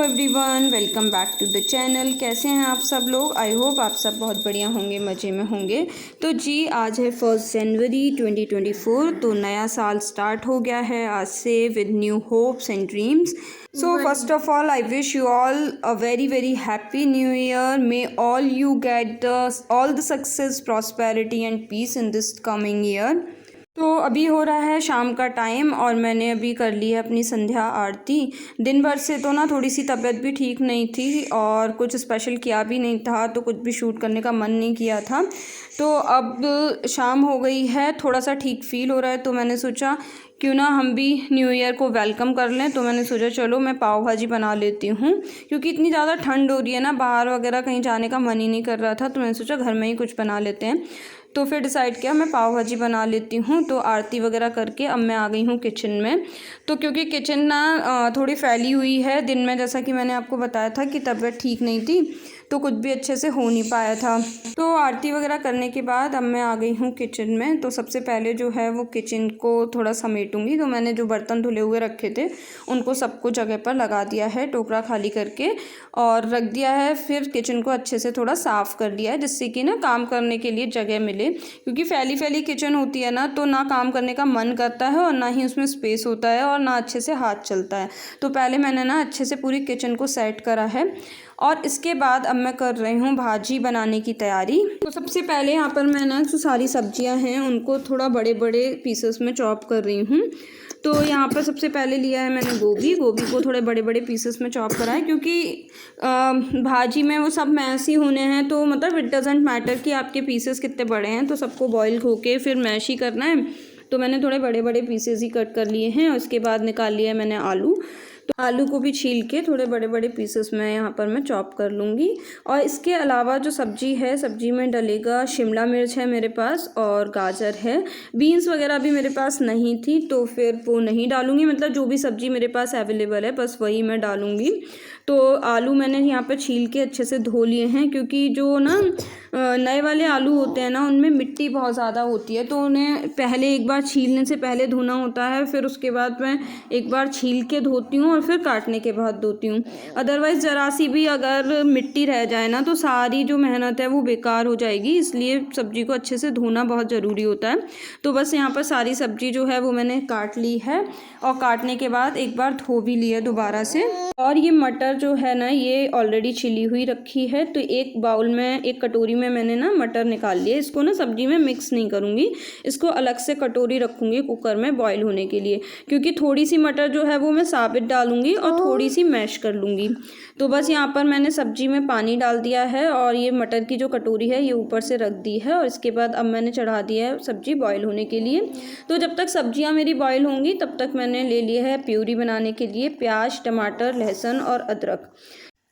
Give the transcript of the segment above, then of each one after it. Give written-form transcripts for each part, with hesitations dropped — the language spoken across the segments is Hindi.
Everyone, welcome back to the channel. कैसे हैं आप सब लोग? आई होप आप सब बहुत बढ़िया होंगे, मज़े में होंगे। तो जी आज है 1 जनवरी 2024। तो नया साल स्टार्ट हो गया है आज से with new hopes and dreams. So first of all I wish you all a very very happy new year. May all you get all the success, prosperity and peace in this coming year. तो अभी हो रहा है शाम का टाइम और मैंने अभी कर ली है अपनी संध्या आरती। दिन भर से तो ना थोड़ी सी तबीयत भी ठीक नहीं थी और कुछ स्पेशल किया भी नहीं था, तो कुछ भी शूट करने का मन नहीं किया था। तो अब शाम हो गई है, थोड़ा सा ठीक फील हो रहा है, तो मैंने सोचा क्यों ना हम भी न्यू ईयर को वेलकम कर लें। तो मैंने सोचा चलो मैं पाव भाजी बना लेती हूँ, क्योंकि इतनी ज़्यादा ठंड हो रही है ना, बाहर वगैरह कहीं जाने का मन ही नहीं कर रहा था। तो मैंने सोचा घर में ही कुछ बना लेते हैं। तो फिर डिसाइड किया मैं पाव भाजी बना लेती हूँ। तो आरती वगैरह करके अब मैं आ गई हूँ किचन में। तो क्योंकि किचन ना थोड़ी फैली हुई है, दिन में जैसा कि मैंने आपको बताया था कि तबीयत ठीक नहीं थी, तो कुछ भी अच्छे से हो नहीं पाया था। तो आरती वगैरह करने के बाद अब मैं आ गई हूँ किचन में। तो सबसे पहले जो है वो किचन को थोड़ा समेटूंगी। तो मैंने जो बर्तन धुले हुए रखे थे उनको सबको जगह पर लगा दिया है, टोकरा खाली करके और रख दिया है। फिर किचन को अच्छे से थोड़ा साफ़ कर दिया है, जिससे कि ना काम करने के लिए जगह मिले, क्योंकि फैली फैली किचन होती है ना, तो ना काम करने का मन करता है और ना ही उसमें स्पेस होता है और ना अच्छे से हाथ चलता है। तो पहले मैंने ना अच्छे से पूरी किचन को सेट करा है और इसके बाद अब मैं कर रही हूँ भाजी बनाने की तैयारी। तो सबसे पहले यहाँ पर मैं ना जो सारी सब्जियाँ हैं उनको थोड़ा बड़े बड़े पीसेस में चॉप कर रही हूँ। तो यहाँ पर सबसे पहले लिया है मैंने गोभी को थोड़े बड़े बड़े पीसेस में चॉप करा है, क्योंकि भाजी में वो सब मैश ही होने हैं। तो मतलब इट डजेंट मैटर कि आपके पीसेस कितने बड़े हैं, तो सबको बॉईल होके फिर मैश ही करना है। तो मैंने थोड़े बड़े बड़े पीसेस ही कट कर लिए हैं और उसके बाद निकाल लिया है मैंने आलू। तो आलू को भी छील के थोड़े बड़े बड़े पीसेस में यहाँ पर मैं चॉप कर लूँगी। और इसके अलावा जो सब्जी है, सब्जी में डलेगा शिमला मिर्च है मेरे पास और गाजर है। बीन्स वगैरह भी मेरे पास नहीं थी, तो फिर वो नहीं डालूँगी। मतलब जो भी सब्जी मेरे पास अवेलेबल है बस वही मैं डालूँगी। तो आलू मैंने यहाँ पर छील के अच्छे से धो लिए हैं, क्योंकि जो ना नए वाले आलू होते हैं ना उनमें मिट्टी बहुत ज़्यादा होती है, तो उन्हें पहले एक बार छीलने से पहले धोना होता है। फिर उसके बाद मैं एक बार छील के धोती हूँ और फिर काटने के बाद धोती हूँ। अदरवाइज़ ज़रा सी भी अगर मिट्टी रह जाए ना तो सारी जो मेहनत है वो बेकार हो जाएगी, इसलिए सब्ज़ी को अच्छे से धोना बहुत ज़रूरी होता है। तो बस यहाँ पर सारी सब्ज़ी जो है वो मैंने काट ली है और काटने के बाद एक बार धो भी ली है दोबारा से। और ये मटर जो है ना ये ऑलरेडी छिली हुई रखी है। तो एक बाउल में, एक कटोरी में मैंने ना मटर निकाल लिया। इसको ना सब्जी में मिक्स नहीं करूँगी, इसको अलग से कटोरी रखूँगी कुकर में बॉईल होने के लिए, क्योंकि थोड़ी सी मटर जो है वो मैं साबित डालूँगी और थोड़ी सी मैश कर लूँगी। तो बस यहाँ पर मैंने सब्जी में पानी डाल दिया है और ये मटर की जो कटोरी है ये ऊपर से रख दी है और इसके बाद अब मैंने चढ़ा दिया है सब्जी बॉईल होने के लिए। तो जब तक सब्जियाँ मेरी बॉईल होंगी तब तक मैंने ले लिया है प्यूरी बनाने के लिए प्याज, टमाटर, लहसुन और अदरक।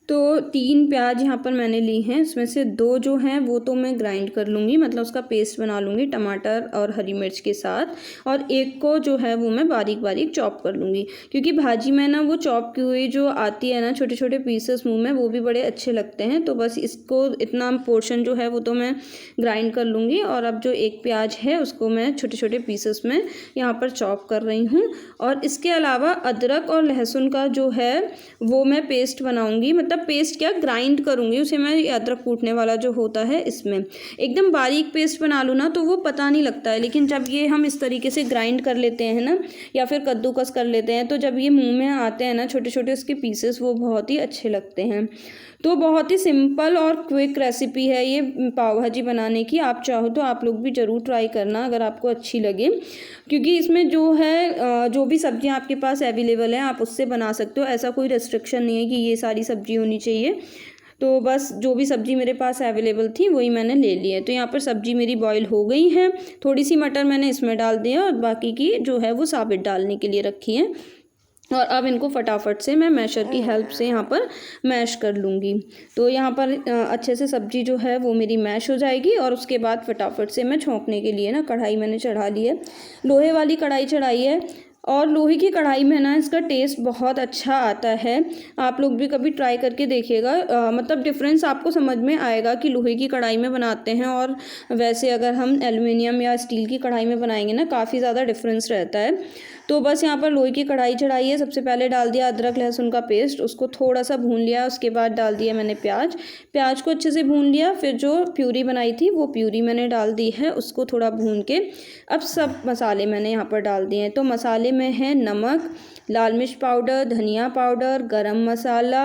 तो 3 प्याज यहाँ पर मैंने ली हैं, इसमें से 2 जो हैं वो तो मैं ग्राइंड कर लूँगी, मतलब उसका पेस्ट बना लूँगी टमाटर और हरी मिर्च के साथ। और एक को जो है वो मैं बारीक बारीक चॉप कर लूँगी, क्योंकि भाजी में ना वो चॉप की हुई जो आती है ना छोटे छोटे पीसेस मुँह में, वो भी बड़े अच्छे लगते हैं। तो बस इसको इतना पोर्शन जो है वो तो मैं ग्राइंड कर लूँगी। और अब जो एक प्याज है उसको मैं छोटे छोटे पीसेस में यहाँ पर चॉप कर रही हूँ। और इसके अलावा अदरक और लहसुन का जो है वो मैं पेस्ट बनाऊँगी, मतलब पेस्ट क्या ग्राइंड करूँगी उसे मैं। अदरक कूटने वाला जो होता है इसमें एकदम बारीक पेस्ट बना लूँ ना तो वो पता नहीं लगता है, लेकिन जब ये हम इस तरीके से ग्राइंड कर लेते हैं ना या फिर कद्दूकस कर लेते हैं, तो जब ये मुंह में आते हैं ना छोटे छोटे उसके पीसेस, वो बहुत ही अच्छे लगते हैं। तो बहुत ही सिंपल और क्विक रेसिपी है ये पाव भाजी बनाने की। आप चाहो तो आप लोग भी ज़रूर ट्राई करना अगर आपको अच्छी लगे, क्योंकि इसमें जो है जो भी सब्जियां आपके पास अवेलेबल हैं आप उससे बना सकते हो। ऐसा कोई रेस्ट्रिक्शन नहीं है कि ये सारी सब्जी होनी चाहिए। तो बस जो भी सब्ज़ी मेरे पास अवेलेबल थी वही मैंने ले ली है। तो यहाँ पर सब्ज़ी मेरी बॉईल हो गई है, थोड़ी सी मटर मैंने इसमें डाल दिया और बाकी की जो है वो साबित डालने के लिए रखी है। और अब इनको फटाफट से मैं मैशर की हेल्प से यहाँ पर मैश कर लूँगी। तो यहाँ पर अच्छे से सब्ज़ी जो है वो मेरी मैश हो जाएगी और उसके बाद फटाफट से मैं छोंकने के लिए ना कढ़ाई मैंने चढ़ा ली है। लोहे वाली कढ़ाई चढ़ाई है और लोहे की कढ़ाई में ना इसका टेस्ट बहुत अच्छा आता है। आप लोग भी कभी ट्राई करके देखिएगा, मतलब डिफरेंस आपको समझ में आएगा कि लोहे की कढ़ाई में बनाते हैं और वैसे अगर हम एल्युमिनियम या स्टील की कढ़ाई में बनाएंगे ना काफ़ी ज़्यादा डिफरेंस रहता है। तो बस यहाँ पर लोहे की कढ़ाई चढ़ाई है। सबसे पहले डाल दिया अदरक लहसुन का पेस्ट, उसको थोड़ा सा भून लिया। उसके बाद डाल दिया मैंने प्याज को अच्छे से भून लिया। फिर जो प्यूरी बनाई थी वो प्यूरी मैंने डाल दी है, उसको थोड़ा भून के अब सब मसाले मैंने यहाँ पर डाल दिए हैं। तो मसाले में है नमक, लाल मिर्च पाउडर, धनिया पाउडर, गरम मसाला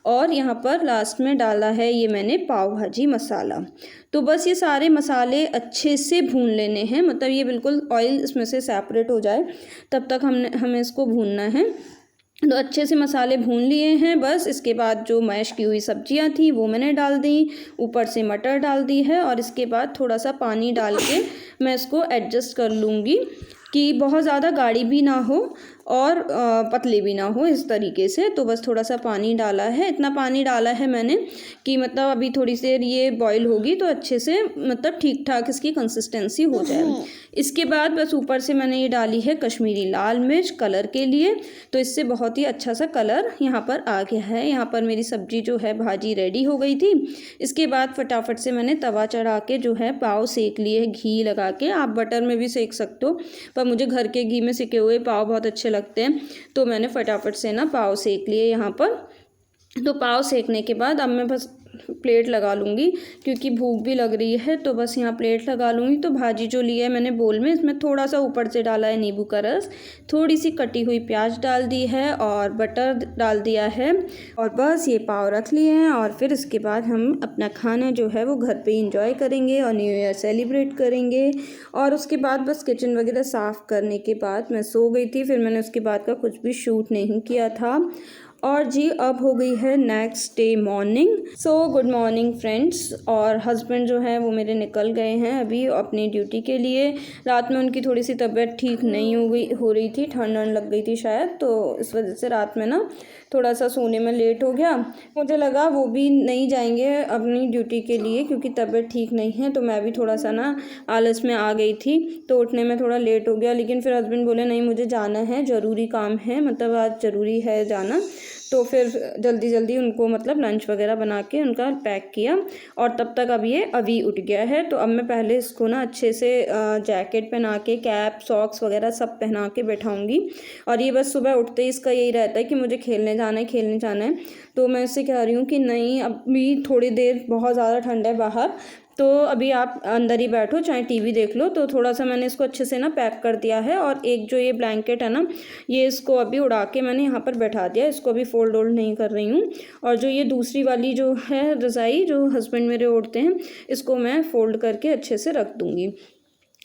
और यहाँ पर लास्ट में डाला है ये मैंने पाव भाजी मसाला। तो बस ये सारे मसाले अच्छे से भून लेने हैं, मतलब ये बिल्कुल ऑयल इसमें से सेपरेट हो जाए तब तक हमें इसको भूनना है। तो अच्छे से मसाले भून लिए हैं। बस इसके बाद जो मैश की हुई सब्जियां थी वो मैंने डाल दी, ऊपर से मटर डाल दी है और इसके बाद थोड़ा सा पानी डाल के मैं इसको एडजस्ट कर लूँगी कि बहुत ज़्यादा गाढ़ी भी ना हो और पतली भी ना हो, इस तरीके से। तो बस थोड़ा सा पानी डाला है, इतना पानी डाला है मैंने कि मतलब अभी थोड़ी देर ये बॉईल होगी तो अच्छे से मतलब ठीक ठाक इसकी कंसिस्टेंसी हो जाए। इसके बाद बस ऊपर से मैंने ये डाली है कश्मीरी लाल मिर्च कलर के लिए, तो इससे बहुत ही अच्छा सा कलर यहाँ पर आ गया है। यहाँ पर मेरी सब्जी जो है भाजी रेडी हो गई थी। इसके बाद फटाफट से मैंने तवा चढ़ा के जो है पाव सेक लिए घी लगा के। आप बटर में भी सेक सकते हो, पर मुझे घर के घी में सेके हुए पाव बहुत अच्छे लगते हैं, तो मैंने फटाफट से ना पाव सेक लिए यहाँ पर। तो पाव सेकने के बाद अब मैं बस प्लेट लगा लूँगी क्योंकि भूख भी लग रही है, तो बस यहाँ प्लेट लगा लूँगी। तो भाजी जो ली है मैंने बोल में, इसमें थोड़ा सा ऊपर से डाला है नींबू का रस, थोड़ी सी कटी हुई प्याज डाल दी है और बटर डाल दिया है और बस ये पाव रख लिए हैं। और फिर इसके बाद हम अपना खाना जो है वो घर पे इंजॉय करेंगे और न्यू ईयर सेलिब्रेट करेंगे। और उसके बाद बस किचन वगैरह साफ़ करने के बाद मैं सो गई थी, फिर मैंने उसके बाद का कुछ भी शूट नहीं किया था। और जी अब हो गई है next day morning. So good morning friends. और हस्बैंड जो है वो मेरे निकल गए हैं अभी अपनी ड्यूटी के लिए। रात में उनकी थोड़ी सी तबीयत ठीक नहीं हो रही थी, ठंड लग गई थी शायद, तो इस वजह से रात में ना थोड़ा सा सोने में लेट हो गया। मुझे लगा वो भी नहीं जाएंगे अपनी ड्यूटी के लिए क्योंकि तबीयत ठीक नहीं है, तो मैं भी थोड़ा सा ना आलस में आ गई थी, तो उठने में थोड़ा लेट हो गया। लेकिन फिर हस्बैंड बोले नहीं मुझे जाना है, ज़रूरी काम है, मतलब आज ज़रूरी है जाना। तो फिर जल्दी जल्दी उनको मतलब लंच वगैरह बना के उनका पैक किया और तब तक अब ये अभी उठ गया है। तो अब मैं पहले इसको ना अच्छे से जैकेट पहना के कैप सॉक्स वगैरह सब पहना के बैठाऊंगी। और ये बस सुबह उठते ही इसका यही रहता है कि मुझे खेलने जाना है खेलने जाना है। तो मैं इससे कह रही हूँ कि नहीं अभी थोड़ी देर बहुत ज़्यादा ठंड है बाहर, तो अभी आप अंदर ही बैठो चाहे टीवी देख लो। तो थोड़ा सा मैंने इसको अच्छे से ना पैक कर दिया है और एक जो ये ब्लैंकेट है ना ये इसको अभी उड़ा के मैंने यहाँ पर बैठा दिया, इसको अभी फोल्ड ओल्ड नहीं कर रही हूँ। और जो ये दूसरी वाली जो है रज़ाई जो हस्बैंड मेरे ओढ़ते हैं इसको मैं फ़ोल्ड करके अच्छे से रख दूँगी।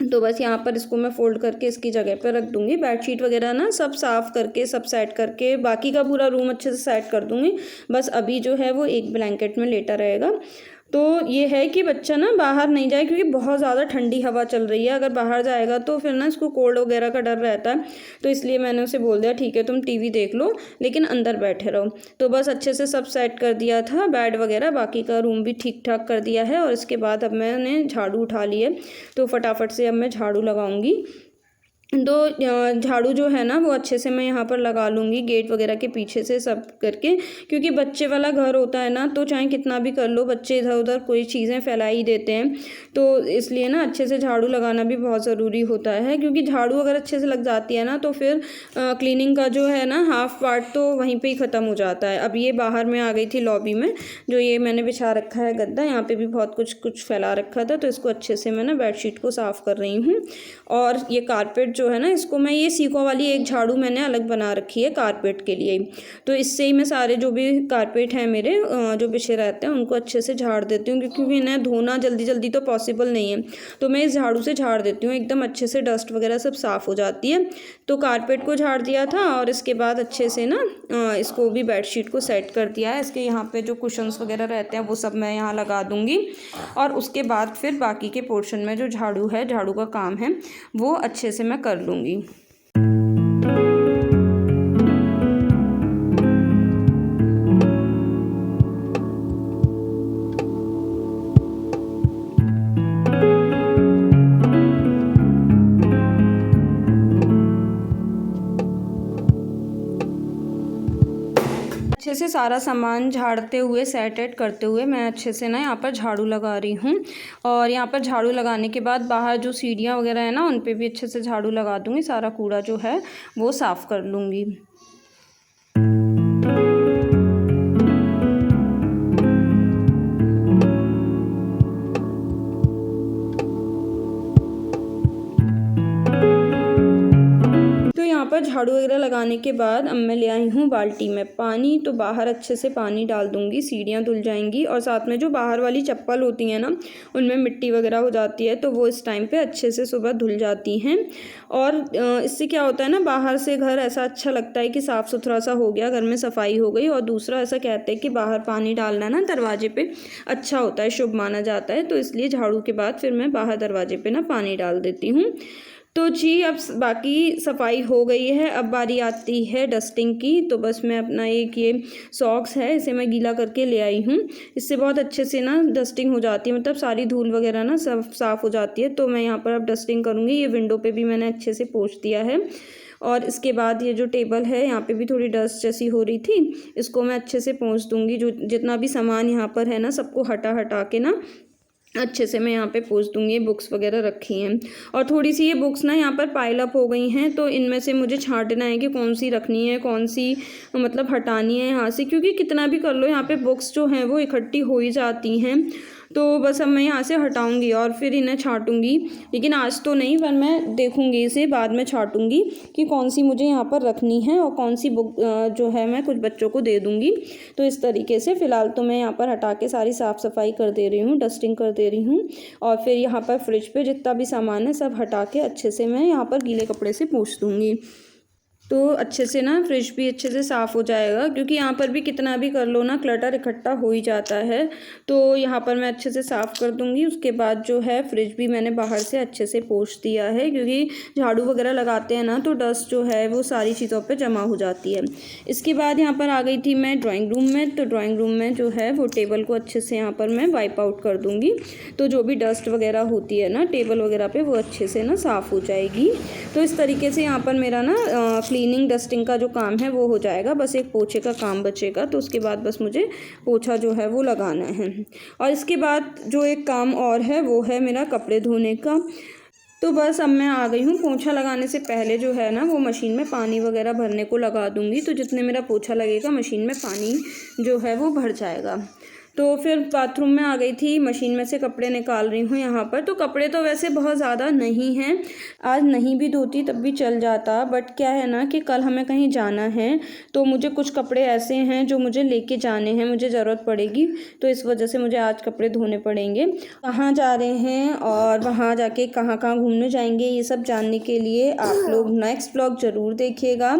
तो बस यहाँ पर इसको मैं फ़ोल्ड करके इसकी जगह पर रख दूँगी। बेडशीट वगैरह ना सब साफ़ करके सब सेट करके बाकी का पूरा रूम अच्छे से सेट कर दूँगी। बस अभी जो है वो एक ब्लैंकेट में लेटा रहेगा। तो ये है कि बच्चा ना बाहर नहीं जाए क्योंकि बहुत ज़्यादा ठंडी हवा चल रही है, अगर बाहर जाएगा तो फिर ना इसको कोल्ड वगैरह का डर रहता है। तो इसलिए मैंने उसे बोल दिया ठीक है तुम टीवी देख लो लेकिन अंदर बैठे रहो। तो बस अच्छे से सब सेट कर दिया था बेड वगैरह, बाकी का रूम भी ठीक ठाक कर दिया है। और इसके बाद अब मैंने झाड़ू उठा ली है, तो फटाफट से अब मैं झाड़ू लगाऊंगी। तो झाड़ू जो है ना वो अच्छे से मैं यहाँ पर लगा लूँगी गेट वगैरह के पीछे से सब करके, क्योंकि बच्चे वाला घर होता है ना तो चाहे कितना भी कर लो बच्चे इधर उधर कोई चीज़ें फैला ही देते हैं। तो इसलिए ना अच्छे से झाड़ू लगाना भी बहुत ज़रूरी होता है, क्योंकि झाड़ू अगर अच्छे से लग जाती है ना तो फिर क्लीनिंग का जो है ना हाफ पार्ट तो वहीं पर ही ख़त्म हो जाता है। अब ये बाहर में आ गई थी लॉबी में, जो ये मैंने बिछा रखा है गद्दा, यहाँ पर भी बहुत कुछ फैला रखा था, तो इसको अच्छे से मैं ना बेडशीट को साफ़ कर रही हूँ। और ये कारपेट जो है ना इसको मैं ये सीकों वाली एक झाड़ू मैंने अलग बना रखी है कारपेट के लिए, तो इससे ही मैं सारे जो भी कारपेट हैं मेरे जो बिछे रहते हैं उनको अच्छे से झाड़ देती हूँ, क्योंकि इन्हें धोना जल्दी जल्दी तो पॉसिबल नहीं है। तो मैं इस झाड़ू से झाड़ देती हूँ, एकदम अच्छे से डस्ट वगैरह सब साफ़ हो जाती है। तो कारपेट को झाड़ दिया था और इसके बाद अच्छे से ना इसको भी बेडशीट को सेट कर दिया है। इसके यहाँ पे जो कुशन्स वगैरह रहते हैं वो सब मैं यहाँ लगा दूँगी और उसके बाद फिर बाकी के पोर्शन में जो झाड़ू है झाड़ू का काम है वो अच्छे से मैं कर लूँगी। अच्छे से सारा सामान झाड़ते हुए सेट करते हुए मैं अच्छे से ना यहाँ पर झाड़ू लगा रही हूँ। और यहाँ पर झाड़ू लगाने के बाद बाहर जो सीढ़ियाँ वगैरह है ना उन पे भी अच्छे से झाड़ू लगा दूँगी, सारा कूड़ा जो है वो साफ़ कर लूँगी। पर झाड़ू वगैरह लगाने के बाद अब मैं ले आई हूँ बाल्टी में पानी। तो बाहर अच्छे से पानी डाल दूँगी, सीढ़ियाँ धुल जाएंगी। और साथ में जो बाहर वाली चप्पल होती हैं ना उनमें मिट्टी वगैरह हो जाती है, तो वो इस टाइम पे अच्छे से सुबह धुल जाती हैं। और इससे क्या होता है ना, बाहर से घर ऐसा अच्छा लगता है कि साफ़ सुथरा सा हो गया, घर में सफाई हो गई। और दूसरा ऐसा कहते हैं कि बाहर पानी डालना ना दरवाजे पे अच्छा होता है, शुभ माना जाता है। तो इसलिए झाड़ू के बाद फिर मैं बाहर दरवाजे पे ना पानी डाल देती हूँ। तो जी अब बाकी सफाई हो गई है, अब बारी आती है डस्टिंग की। तो बस मैं अपना एक ये सॉक्स है इसे मैं गीला करके ले आई हूँ। इससे बहुत अच्छे से ना डस्टिंग हो जाती है, मतलब सारी धूल वगैरह ना सब साफ़ हो जाती है। तो मैं यहाँ पर अब डस्टिंग करूँगी। ये विंडो पे भी मैंने अच्छे से पोंछ दिया है। और इसके बाद ये जो टेबल है यहाँ पे भी थोड़ी डस्ट जैसी हो रही थी, इसको मैं अच्छे से पोंछ दूँगी। जो जितना भी सामान यहाँ पर है ना सबको हटा हटा के ना अच्छे से मैं यहाँ पे पोंछ दूँगी। बुक्स वगैरह रखी हैं और थोड़ी सी ये बुक्स ना यहाँ पर पाइल अप हो गई हैं, तो इनमें से मुझे छांटना है कि कौन सी रखनी है, कौन सी मतलब हटानी है यहाँ से, क्योंकि कितना भी कर लो यहाँ पे बुक्स जो हैं वो इकट्ठी हो ही जाती हैं। तो बस अब मैं यहाँ से हटाऊँगी और फिर इन्हें छांटूँगी। लेकिन आज तो नहीं, पर मैं देखूँगी इसे बाद में छांटूँगी कि कौन सी मुझे यहाँ पर रखनी है और कौन सी बुक जो है मैं कुछ बच्चों को दे दूँगी। तो इस तरीके से फ़िलहाल तो मैं यहाँ पर हटा के सारी साफ़ सफाई कर दे रही हूँ, डस्टिंग कर दे रही हूँ। और फिर यहाँ पर फ्रिज पे जितना भी सामान है सब हटा के अच्छे से मैं यहाँ पर गीले कपड़े से पोंछ दूँगी। तो अच्छे से ना फ्रिज भी अच्छे से साफ़ हो जाएगा, क्योंकि यहाँ पर भी कितना भी कर लो ना क्लटर इकट्ठा हो ही जाता है। तो यहाँ पर मैं अच्छे से साफ़ कर दूँगी। उसके बाद जो है फ्रिज भी मैंने बाहर से अच्छे से पोंछ दिया है, क्योंकि झाड़ू वगैरह लगाते हैं ना तो डस्ट जो है वो सारी चीज़ों पर जमा हो जाती है। इसके बाद यहाँ पर आ गई थी मैं ड्राइंग रूम में। तो ड्राइंग रूम में जो है वो टेबल को अच्छे से यहाँ पर मैं वाइप आउट कर दूँगी। तो जो भी डस्ट वगैरह होती है ना टेबल वगैरह पर वो अच्छे से ना साफ़ हो जाएगी। तो इस तरीके से यहाँ पर मेरा ना क्लीनिंग डस्टिंग का जो काम है वो हो जाएगा। बस एक पोछे का काम बचेगा, तो उसके बाद बस मुझे पोछा जो है वो लगाना है। और इसके बाद जो एक काम और है वो है मेरा कपड़े धोने का। तो बस अब मैं आ गई हूँ। पोछा लगाने से पहले जो है ना वो मशीन में पानी वगैरह भरने को लगा दूँगी। तो जितने मेरा पोछा लगेगा मशीन में पानी जो है वो भर जाएगा। तो फिर बाथरूम में आ गई थी, मशीन में से कपड़े निकाल रही हूँ यहाँ पर। तो कपड़े तो वैसे बहुत ज़्यादा नहीं हैं, आज नहीं भी धोती तब भी चल जाता। बट क्या है ना कि कल हमें कहीं जाना है, तो मुझे कुछ कपड़े ऐसे हैं जो मुझे लेके जाने हैं, मुझे ज़रूरत पड़ेगी। तो इस वजह से मुझे आज कपड़े धोने पड़ेंगे। कहाँ जा रहे हैं और वहाँ जाके कहाँ कहाँ घूमने जाएंगे, ये सब जानने के लिए आप लोग नेक्स्ट व्लॉग ज़रूर देखिएगा।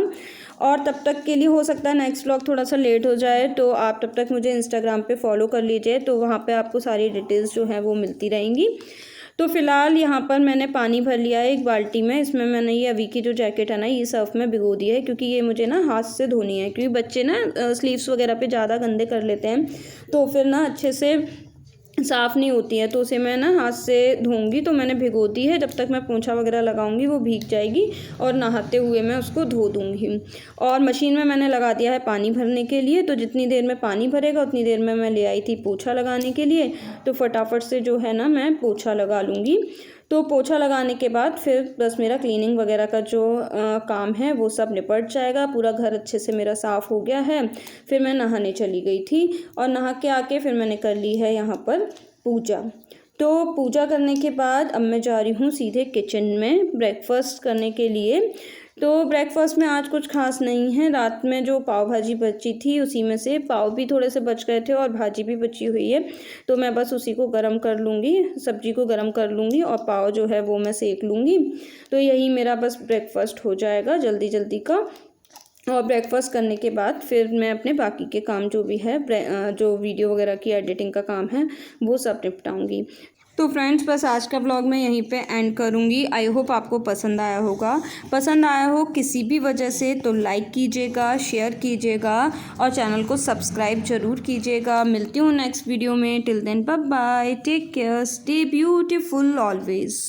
और तब तक के लिए हो सकता है नेक्स्ट व्लॉग थोड़ा सा लेट हो जाए, तो आप तब तक मुझे इंस्टाग्राम पे फॉलो कर लीजिए। तो वहाँ पे आपको सारी डिटेल्स जो हैं वो मिलती रहेंगी। तो फ़िलहाल यहाँ पर मैंने पानी भर लिया है एक बाल्टी में। इसमें मैंने ये अभी की जो जैकेट है ना ये सर्फ में भिगो दी है, क्योंकि ये मुझे ना हाथ से धोनी है। क्योंकि बच्चे ना स्लीव्स वगैरह पे ज़्यादा गंदे कर लेते हैं, तो फिर ना अच्छे से साफ़ नहीं होती है। तो उसे मैं ना हाथ से धोऊंगी। तो मैंने भिगो दी है, जब तक मैं पोंछा वगैरह लगाऊंगी वो भीग जाएगी और नहाते हुए मैं उसको धो दूंगी। और मशीन में मैंने लगा दिया है पानी भरने के लिए। तो जितनी देर में पानी भरेगा उतनी देर में मैं ले आई थी पोछा लगाने के लिए। तो फटाफट से जो है ना मैं पोछा लगा लूँगी। तो पोछा लगाने के बाद फिर बस मेरा क्लीनिंग वगैरह का जो काम है वो सब निपट जाएगा। पूरा घर अच्छे से मेरा साफ़ हो गया है। फिर मैं नहाने चली गई थी और नहा के आके फिर मैंने कर ली है यहाँ पर पूजा। तो पूजा करने के बाद अब मैं जा रही हूँ सीधे किचन में ब्रेकफास्ट करने के लिए। तो ब्रेकफास्ट में आज कुछ खास नहीं है। रात में जो पाव भाजी बची थी उसी में से पाव भी थोड़े से बच गए थे और भाजी भी बची हुई है। तो मैं बस उसी को गरम कर लूँगी, सब्जी को गरम कर लूँगी और पाव जो है वो मैं सेक लूँगी। तो यही मेरा बस ब्रेकफास्ट हो जाएगा जल्दी जल्दी का। और ब्रेकफास्ट करने के बाद फिर मैं अपने बाकी के काम जो भी है, जो वीडियो वगैरह की एडिटिंग का काम है वो सब निपटाऊँगी। तो फ्रेंड्स बस आज का व्लॉग मैं यहीं पे एंड करूँगी। आई होप आपको पसंद आया होगा। पसंद आया हो किसी भी वजह से तो लाइक कीजिएगा, शेयर कीजिएगा और चैनल को सब्सक्राइब ज़रूर कीजिएगा। मिलती हूँ नेक्स्ट वीडियो में। Till then bye bye, take care, stay beautiful always.